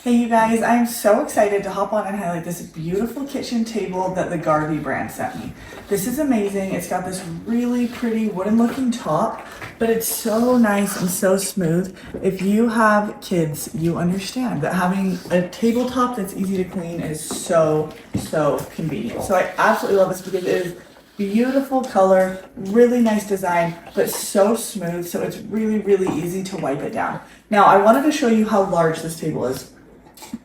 Hey you guys, I'm so excited to hop on and highlight this beautiful kitchen table that the Garvee brand sent me. This is amazing. It's got this really pretty wooden looking top, but it's so nice and so smooth. If you have kids, you understand that having a tabletop that's easy to clean is so convenient. So I absolutely love this because it is beautiful color, really nice design, but so smooth, so it's really easy to wipe it down. Now I wanted to show you how large this table is.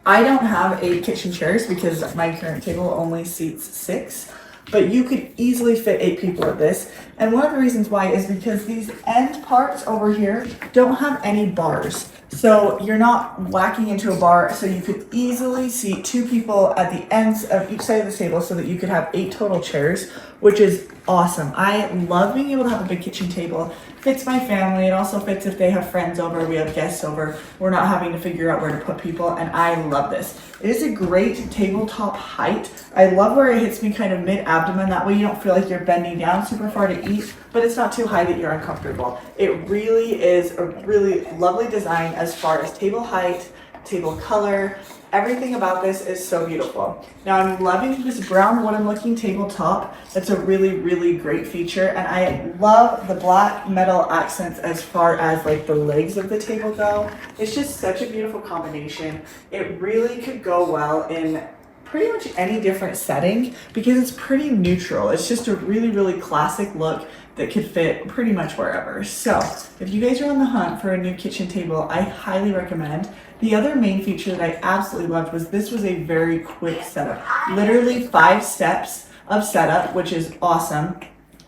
I don't have 8 kitchen chairs because my current table only seats 6, but you could easily fit 8 people at this. And one of the reasons why is because these end parts over here don't have any bars. So you're not whacking into a bar, so you could easily seat 2 people at the ends of each side of the table so that you could have 8 total chairs, which is awesome. I love being able to have a big kitchen table. Fits my family. It also fits if they have friends over, we have guests over. We're not having to figure out where to put people, and I love this. It is a great tabletop height. I love where it hits me kind of mid-abdomen. That way you don't feel like you're bending down super far to eat, but it's not too high that you're uncomfortable. It really is a really lovely design as far as table height, table color. Everything about this is so beautiful. Now I'm loving this brown wooden looking tabletop. That's a really great feature, and I love the black metal accents as far as like the legs of the table go. It's just such a beautiful combination. It really could go well in pretty much any different setting because it's pretty neutral. It's just a really classic look that could fit pretty much wherever. So if you guys are on the hunt for a new kitchen table, I highly recommend. The other main feature that I absolutely loved was this was a very quick setup. Literally 5 steps of setup, which is awesome,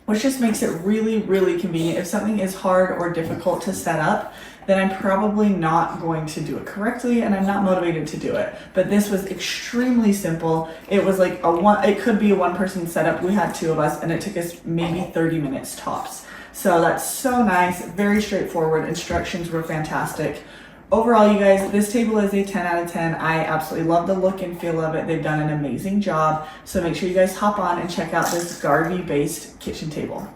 which just makes it really convenient. If something is hard or difficult to set up, then I'm probably not going to do it correctly and I'm not motivated to do it. But this was extremely simple. It was like it could be a 1-person setup. We had 2 of us and it took us maybe 30 minutes tops. So that's so nice, very straightforward. Instructions were fantastic. Overall, you guys, this table is a 10 out of 10. I absolutely love the look and feel of it. They've done an amazing job. So make sure you guys hop on and check out this Garvey based kitchen table.